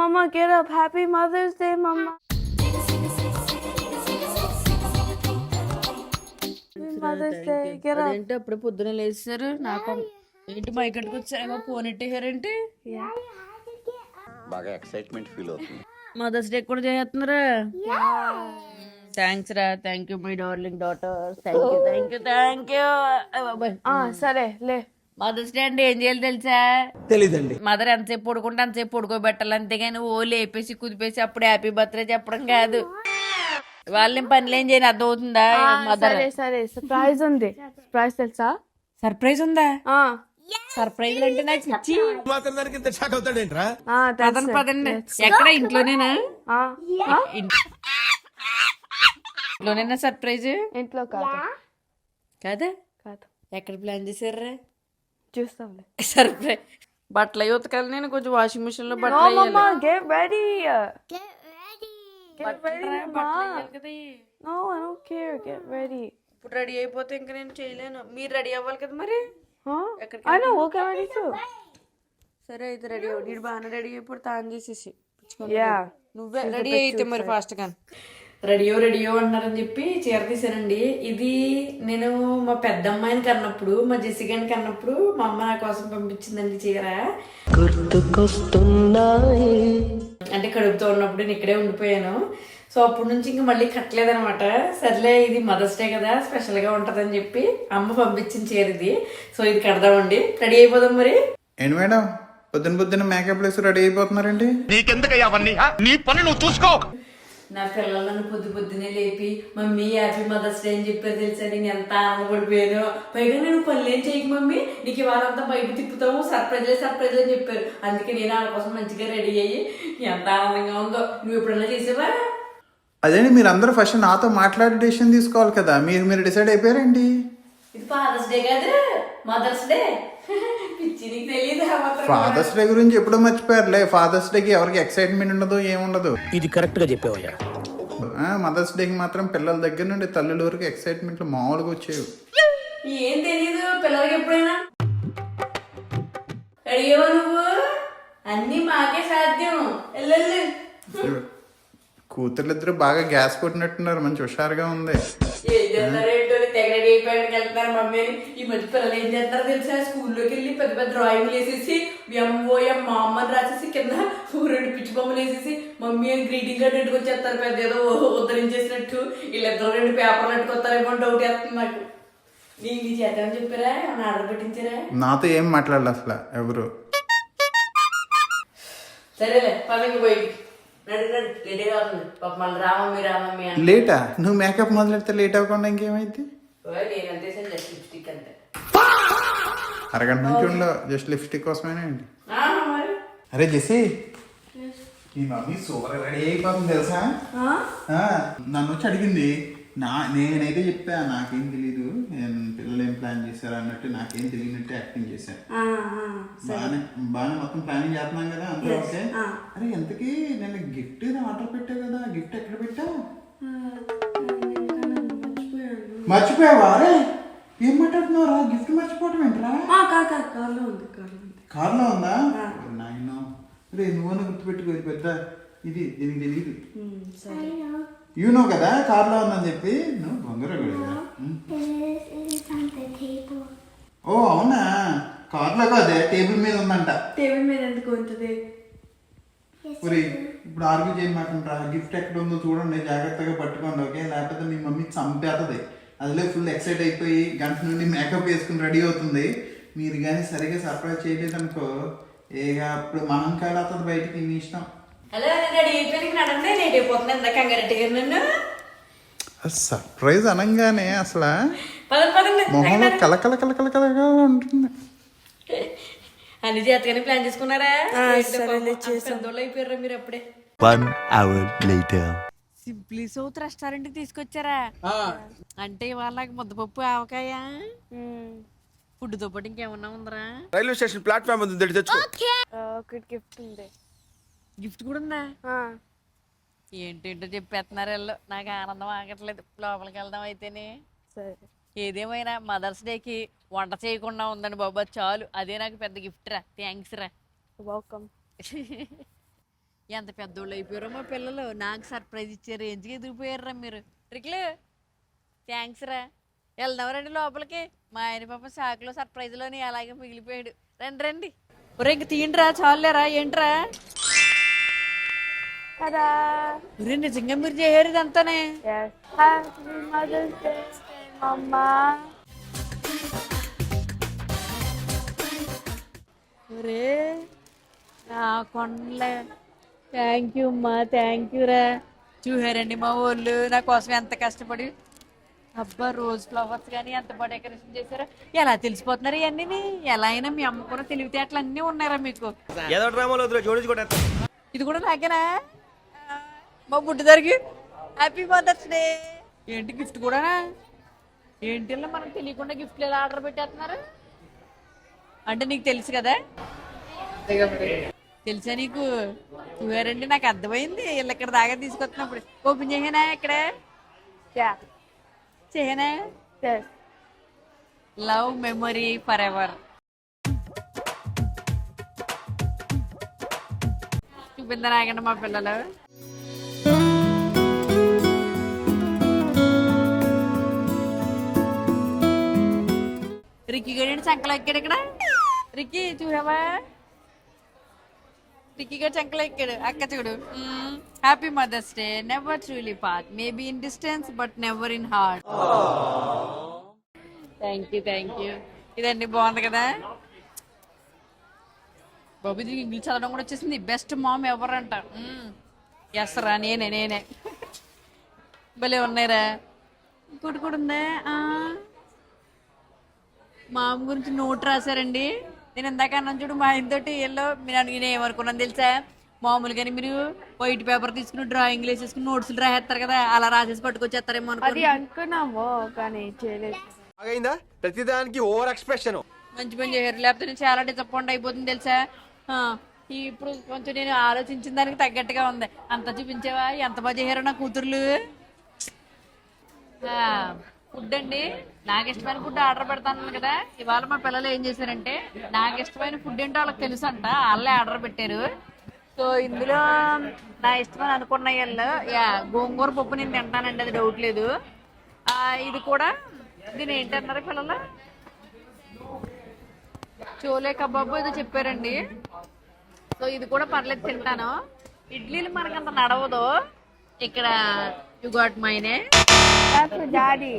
Mama, get up. Happy Mother's Day, Mama. Happy Mother's Day. Get up. అదేంటి అప్పుడు పొద్దున లేచారు నాకు ఏంటి బైక్ కట్టుకొచ్చారేమో ఫోన్ ఎట్టేయారేంటి బాగా ఎక్సైట్మెంట్ ఫీల్ అవుతుంది. మదర్స్ డే కూడా చేస్తున్నారా థ్యాంక్స్ రా thank you my darling daughter thank you సరే లే. మదర్స్ డే అంటే ఏం చేయాలి తెలుసా తెలీదండి. మదర్ ఎంతసేపు పడుకుంటే అంతసేపు పడుకోబెట్టాలి అంతేగాని ఓ లేపేసి కుదిపేసి అప్పుడు హ్యాపీ బర్త్డే చెప్పడం కాదు. వాళ్ళేం పనులు ఏం చేయని అర్థమవుతుందా మదర్ సరే సర్ప్రైజ్ ఉంది. సర్ప్రైజ్ తెలుసా? సర్ప్రైజ్ ఉందా సర్ప్రైజ్ అంటే నాకు పిచ్చి. మాత్రం దానికి ఇంత షాక్ అవుతాడేంట్రా? పదండి పదండి ఎక్కడ ఇంట్లోనేనా ఇంట్లోనేనా సర్ప్రైజ్ ఇంట్లో కాదు. కాదా కాదు. ఎక్కడ ప్లాన్ చేశారా చూస్తాంలే. సర్ప్రైజ్ బట్టలు అవి ఉతకాలి నేను కొంచెం వాషింగ్ మిషన్ లో No, బట్టలు Mama, get ready. వేయాలి. No, I don't care. Get ready. ఇప్పుడు రెడీ అయిపోతే ఇంకా నేను చేయలేను. మీరు రెడీ అవ్వాలి కదా మరి. Huh? I know, we'll get ready too. సరే అయితే రెడీ అవ్వ నీడు బాగానే రెడీ అయిపోయి తాను చేసేసి Yeah. నువ్వే రెడీ అయితే మరి ఫాస్ట్ గా రెడీయో అంటున్నారని చెప్పి చీర తీసానండి. ఇది నేను మా పెద్ద అమ్మాయిని కన్నప్పుడు మా జెసిగాని కన్నప్పుడు మా అమ్మ నా కోసం పంపించిందండి చీర. అంటే కడుపుతో ఉన్నప్పుడు నేను ఇక్కడే ఉండిపోయాను. సో అప్పటి నుంచి ఇంక మళ్ళీ కట్టలేదనమాట. సర్లే ఇది మదర్స్ డే కదా స్పెషల్ గా ఉంటదని చెప్పి అమ్మ పంపించిన చీర ఇది. సో ఇది కడదామండి. రెడీ అయిపోదాం మరి. ఏంటి మేడం పొద్దున మేకప్ వేసి రెడీ అయిపోతున్నారండి? నీకెందుకయ్యా అవన్నీ? నీ పని నువ్వు చూసుకో. నా పిల్లలను పొద్దునే లేపి మమ్మీ హ్యాపీ మదర్స్ డే అని చెప్పారు తెలుసా. నేను ఎంత ఆనందపడిపోయాను. పైగా నేను పనులేం చేయకు మమ్మీ నీకు ఇవాళంతా బయట తిప్పుతాము సర్ప్రైజ్ అని చెప్పారు. అందుకే నేను వాళ్ళ కోసం మంచిగా రెడీ అయ్యి ఎంత ఆనందంగా ఉందో. నువ్వు ఎప్పుడన్నా చేసావా? అదేంటి మీరు అందరూ ఫస్ట్ నాతో మాట్లాడి డెసిషన్ తీసుకోవాలి కదా. మీరు డిసైడ్ అయిపోయారండి. ఇది ఫాదర్స్ డే కాదు మదర్స్ డే. పిచ్చి నీకు తెలియదు. ఫాదర్స్ డే గురించి ఎప్పుడో మర్చిపోయారులే. ఫాదర్స్ డేకి ఎవరికి ఎక్సైట్మెంట్ ఉండదు ఏముండదు. ఇది కరెక్ట్ గా చెప్పావయ్యా. మదర్స్ డేకి మాత్రం పిల్లల దగ్గర నుండి తల్లుల వరకు ఎక్సైట్మెంట్లు మామూలుగా వచ్చేవి. ఏం తెలియదు పిల్లలకి ఎప్పుడైనా. అడిగేవా నువ్వు? అన్ని మాకే సాధ్యం. వెళ్ళండి. కూతుర్లిద్దరు బాగా గ్యాస్ కొట్టినట్టున్నారు. మంచి హుషారుగా ఉంది. ఏం చేస్తారేంటో తెగ రెడీ అయిపోయానికి వెళ్తున్నారు మమ్మీ. ఈ మధ్య పిల్లలు ఏం చేస్తారు తెలుసా? స్కూల్లోకి వెళ్ళి పెద్ద పెద్ద డ్రాయింగ్లు వేసేసి ఎంఓఎం మా అమ్మని రాసేసి కింద రెండు పిచ్చి బొమ్మలు వేసేసి మమ్మీ అని గ్రీటింగ్ కార్డు ఎట్టుకొచ్చేస్తారు. పెద్ద ఏదో ఉద్ధరించేసినట్టు. వీళ్ళిద్దరు రెండు పేపర్లు ఎట్టుకొస్తారేమో డౌట్ వేస్తుంది నాకు. నీకు నీ చేద్దామని చెప్పారా? అని ఆర్డర్ పెట్టించారా? నాతో ఏం మాట్లాడాలి అసలు ఎవరు. సరేలే పదంగా పోయి రెడీ అవుతుంది. పాప మళ్ళీ రామమ్మీ అని లేటా? నువ్వు మేకప్ మొదలెడితే లేట్ అవ్వకుండా ఇంకేమైంది? నేను అంతే సార్ జస్ట్ లిప్స్టిక్ అంతే. అరగంట నుంచి ఉండవు జస్ట్ లిప్స్టిక్ కోసమేనా అండి? మరి అరే జెసి ఈ మమ్మీ సూపర్ రెడీ అయిపోతుంది తెలుసా. నన్ను వచ్చి అడిగింది. నేనైతే చెప్పా నాకేం తెలీదు, నేను పిల్లలు ఏం ప్లాన్ చేశారు అన్నట్టు నాకేం తెలియనట్టు యాక్టింగ్ చేశాను. బాగానే మొత్తం ప్లానింగ్ చేస్తున్నాం కదా అంతే. ఓకే. అరే ఎంతకీ నేను గిఫ్ట్ ఆర్డర్ పెట్టా కదా, గిఫ్ట్ ఎక్కడ పెట్టా? మర్చిపోయావా? అరే ఏం మాట్లాడుతున్నారా? గిఫ్ట్ మర్చిపోవటం ఏంట్రా? కార్లో ఉందా? నాయన రే నువ్వన్నా గుర్తుపెట్టుకో. ఇది పెద్ద ఇది దీనికి తెలియదు. యూనో కదా కార్లో ఉందని చెప్పి. నువ్వు బొంగర. ఓ అవునా? కార్లో కాదే టేబుల్ మీద ఉందంట. టేబుల్ మీద ఎందుకు ఉంటుంది? ఒరే ఇప్పుడు ఆర్గ్యూ చేయమాకంటారా. గిఫ్ట్ ఎక్కడ ఉందో చూడండి, జాగ్రత్తగా పట్టుకోండి. ఓకే, లేకపోతే మీ మమ్మీ చంపేస్తుంది. అదిలే ఫుల్ ఎక్సైట్ అయిపోయి గంట నుండి మేకప్ వేసుకుని రెడీ అవుతుంది. మీరు కానీ సరిగా సర్ప్రైజ్ చేయలేదు అనుకో ఇక అప్పుడు మహంకాయలు అవుతుంది బయటికి. మీ ఇష్టం. హలో రెడీ అయిపోయి నడండి. లేట్ అయిపోతుంది ఎంత కంగారెడ్డిగా నన్ను. సర్ప్రైజ్ అనగానే అసలు పదండి మొహంలో కలకలగా ఉంటుంది. అన్ని జాతకాన్ని ప్లాన్ చేసుకున్నారా? పెద్దోళ్ళు అయిపోయారా మీరు అప్పుడే. 1 hour later. Simply south restaurant కి తీసుకొచ్చారా? అంటే వాళ్ళకి ముద్దపప్పు ఆవకాయ ఫుడ్ తో పాటు ఇంకేమన్నా ఉందరా? రైల్వే స్టేషన్ ప్లాట్ఫామ్ ఉంది తెచ్చుకో. ఒకటి గిఫ్ట్ ఉంది. గిఫ్ట్ కూడా ఉందా? ఏంటేంటో చెప్పేస్తున్నారు. నాకు ఆనందం ఆగట్లేదు. లోపలికి వెళ్దాం అయితేనే. సరే ఏదేమైనా మదర్స్ డేకి వంట చేయకుండా ఉందండి బాబా చాలు, అదే నాకు పెద్ద గిఫ్ట్ రా. థ్యాంక్స్ రా. Welcome. ఎంత పెద్దోళ్ళు అయిపోయారో మా పిల్లలు, నాకు సర్ప్రైజ్ ఇచ్చారు, ఎందుకు ఎదిగిపోయారా మీరు. ట్రిక్లు థ్యాంక్స్ రా. వెళ్దాం లోపలికి. మా ఆయన పాప షాక్లో సర్ప్రైజ్లోని అలాగే మిగిలిపోయాడు. రండి రండి. ఒరే ఇంక తీయండిరా, చాలులేరా. ఏంట్రా Ta-da! ఒరే నిజంగా మీరు చేయరు ఇదంతానే? Yes. Happy Mother's Day, Mama. ఒరే నా కొండలే, థ్యాంక్ యూ అమ్మా, థ్యాంక్ యూ రా. చూసారండి మా వాళ్ళు నా కోసం ఎంత కష్టపడి. అబ్బా రోజ్ ఫ్లవర్స్ కానీ ఎంత బాగా డెకరేషన్ చేశారో. ఎలా తెలిసిపోతున్నారు ఇవన్నీ? ఎలా అయినా మీ అమ్మ కూడా తెలివితేటలు అన్నీ ఉన్నారా మీకు? ఏదో డ్రామాలో జోడించుకోవడం. ఇది కూడా నాకేనా? మా బుడ్డిదారికి హ్యాపీ మదర్స్ డే. ఏంటి గిఫ్ట్ కూడా? ఏంటి మనకు తెలియకుండా గిఫ్ట్లు ఎలా ఆర్డర్ పెట్టేస్తున్నారు? అంటే నీకు తెలుసు కదా? తెలుసా నీకు? చూసారండి నాకు అర్థమైంది వీళ్ళు ఇక్కడ దాకా తీసుకొస్తున్నప్పుడు. ఓపెన్ చేయనా ఇక్కడ? Yeah. చేయనా? Yes. Love memory forever. చూపిందా నాకండి మా పిల్లలు. రిక్కీ గడి చంకలు ఎక్కాడు ఇక్కడ. రిక్కీ చూసావా? రిక్కీ గడి చంకలు ఎక్కాడు. అక్క చూడు. Happy mother's day, never truly part, maybe in distance but never in heart. Thank you thank you. ఇదండి బాగుంది కదా బాబు. ఇది ఇంగ్లీష్ చదవడం కూడా వచ్చేసింది. బెస్ట్ మామ్ ఎవరు అంట. ఎస్ రా, నేనే. భలే ఉన్నాయిరా. ఇంకోటి కూడా ఉందా? మా అమ్మ గురించి నోట్ రాశారండి. నేను ఇందాక అన్నాను చూడు మా ఆయనతోటి ఎల్లో, మీరు నేను ఏమనుకున్నాను తెలుసా? మామూలుగానే మీరు వైట్ పేపర్ తీసుకుని డ్రాయింగ్లు వేసేసుకుని నోట్స్లు రాసేస్తారు కదా, అలా రాసేసి పట్టుకొచ్చేస్తారేమో అది అనుకున్నాము కానీ చేయలేదు. ప్రతిదానికి ఓవర్ ఎక్స్ప్రెషన్. మంచి పని చేశారు, లేకపోతే నేను చాలా డిసప్పాయింట్ అయిపోతుంది తెలుసా. ఇప్పుడు కొంచెం నేను ఆలోచించిన దానికి తగ్గట్టుగా ఉంది. అంత చూపించావా? ఎంత బాగా చేశారో నా కూతుర్లు. ఫుడ్ అండి, నాకు ఇష్టమైన ఫుడ్ ఆర్డర్ పెడతాను కదా. ఇవాళ మా పిల్లలు ఏం చేశారంటే, నాకు ఇష్టమైన ఫుడ్ ఏంటో వాళ్ళకి తెలుసు అంట, వాళ్ళే ఆర్డర్ పెట్టారు. సో ఇందులో నా ఇష్టమని అనుకున్న వాళ్ళు గోంగూర పప్పు నేను తింటానండి, అది డౌట్ లేదు. ఇది కూడా, దీని ఏంటన్నారు పిల్లలు? చోలే కబాబు ఏదో చెప్పారండి. సో ఇది కూడా పర్లేదు, తింటాను. ఇడ్లీలు మనకంత నడవదు ఇక్కడ. You got Maine. That's for Daddy.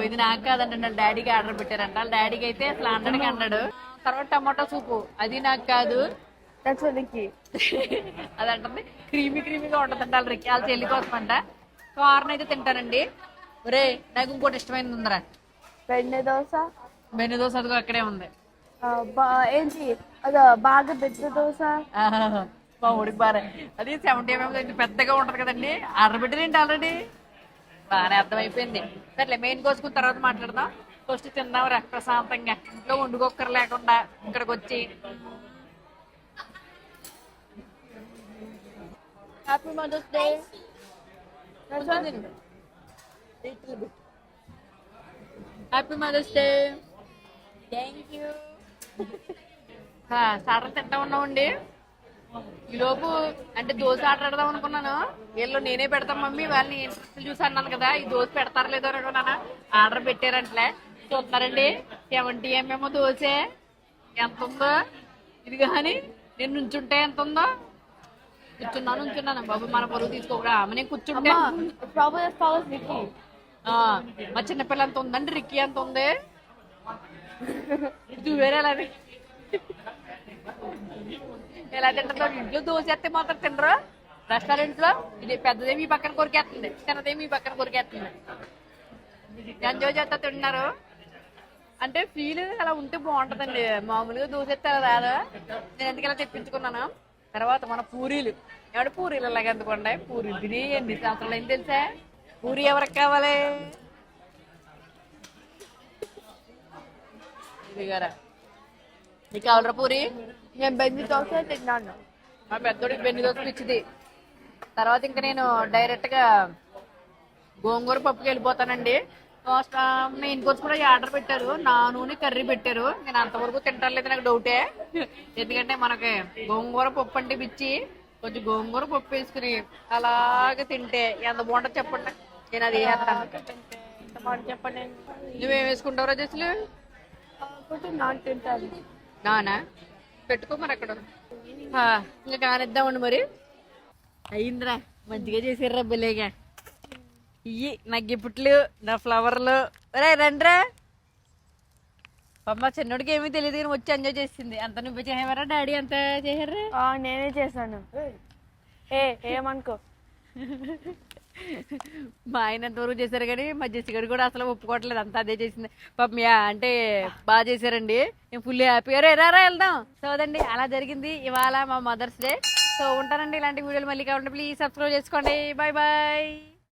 ఇది నాకు కాదండి, నా డాడీకి ఆర్డర్ పెట్టారంట. వాళ్ళ డాడీకి అయితే అసలు 100కి అన్నాడు. తర్వాత టమాటో సూపు, అది నాకు కాదు. That's for Ricky. అదంటుంది క్రీమీగా ఉంటుందంట వాళ్ళ రిక్కి, వాళ్ళ చెల్లి కోసం అంట. కార్న్ అయితే తింటానండి. ఒరే నాకు ఇంకోటి ఇష్టమైనది ఉందరా, బెన్నె దోశ. బెన్నె దోశ అదిగో అక్కడే ఉంది. ఏంటి అదో బాగా పెద్ద దోశ. మా ఊడికి బాగా, అది 70 mm పెద్దగా ఉంటది కదండి. ఆర్డర్ పెట్టారేంటి ఆల్రెడీ? బాగానే అర్థమైపోయింది. సర్లే మెయిన్ కోసుకున్న తర్వాత మాట్లాడదాం. ఫస్ట్ తిందాం రా ప్రశాంతంగా, ఇంట్లో వండుకోక్కర లేకుండా ఇక్కడికి వచ్చి. Happy mother's day. Happy mother's day. Thank you. Saturday తింటా ఉన్నామండి. ఈలోపు అంటే దోశ ఆర్డర్ పెడదాం అనుకున్నాను. వీళ్ళు నేనే పెడతాం మమ్మీ, వాళ్ళని ఇంట్రెస్ట్ చూసి అన్నాను కదా, ఈ దోశ పెడతారు లేదో అని అనుకున్నాను. ఆర్డర్ పెట్టారంటలే. చూస్తున్నారండి 70 mm దోశ ఎంత ఉందో. ఇది కానీ నేను నుంచుంటే ఎంత ఉందో. నుంచున్నాను బాబు, మన పొరుగు తీసుకోకూడదు. ఆమె నేను కూర్చుంటే మా చిన్నపిల్ల ఎంత ఉందండి, రిక్కీ ఎంత ఉంది. ఇది వేరే ఎలా తింటారు? ఇంట్లో దోశ వేస్తే మాత్రం తినరు. రెస్టారెంట్ లో ఇది పెద్దదేమి ఈ పక్కన కొరికేస్తుంది, చిన్నదేమి ఈ పక్కన కొరికేస్తుంది. ఎంజాయ్ చేస్తా తింటున్నారు. అంటే ఫీల్ అలా ఉంటే బాగుంటుందండి. మామూలుగా దోశ వేస్తే అలా రాదు. నేను ఎందుకలా తెప్పించుకున్నాను. తర్వాత మన పూరీలు, ఎవడ పూరీలు అలాగే అందుకోండి. పూరీలు తిని ఎన్ని సంవత్సరాలు అయింది తెలుసా? పూరి ఎవరికి కావాలి? ఇదిగారా నీకు కావాలరా పూరి? నేను బెన్ని దోశ తిన్నాను. మా పెద్దోడికి బెన్ని దోశ ఇచ్చింది. తర్వాత ఇంకా నేను డైరెక్ట్ గా గోంగూర పప్పుకి వెళ్ళిపోతానండి. మెయిన్ కోర్స్ కూడా ఆర్డర్ పెట్టారు, నా నూనె కర్రీ పెట్టారు. నేను అంతవరకు తింటలేదు, నాకు డౌటే. ఎందుకంటే మనకి గోంగూర పప్పు అంటే పిచ్చి. కొంచెం గోంగూర పప్పు వేసుకుని అలాగే తింటే ఎంత బాగుంటుంది చెప్పండి. నేను అది వేస్తాను. చెప్పండి. నువ్వేం వేసుకుంటావు రాజేశ్వరి? నాన్ తింటాను. నానా పెట్టుకో మరి అక్కడ. ఇంకా కానిద్దామండి మరి. అయిందిరా, మంచిగా చేసారా బిల్లేగా. ఇయ్యి నా గిఫ్ట్లు, నా ఫ్లవర్లు. రే రండ్రా. అమ్మ చిన్నోడికి ఏమీ తెలియదు కానీ వచ్చి ఎంజాయ్ చేసింది. అంత నువ్వు చేసేవారా డాడీ అంత చేసారా? నేనే చేశాను. ఏమనుకో. మా ఆయన ఎంతవరకు చేశారు కానీ మా జెసిగడు కూడా అసలు ఒప్పుకోవట్లేదు, అంతా అదే చేసింది పాపం. అంటే బాగా చేశారండి, నేను ఫుల్ హ్యాపీ. రా వెళ్దాం. సో అదండి, అలా జరిగింది ఇవాళ మా మదర్స్ డే. సో ఉంటానండి. ఇలాంటి వీడియోలు మళ్ళీ కావాలంటే ప్లీజ్ సబ్స్క్రైబ్ చేసుకోండి. Bye bye.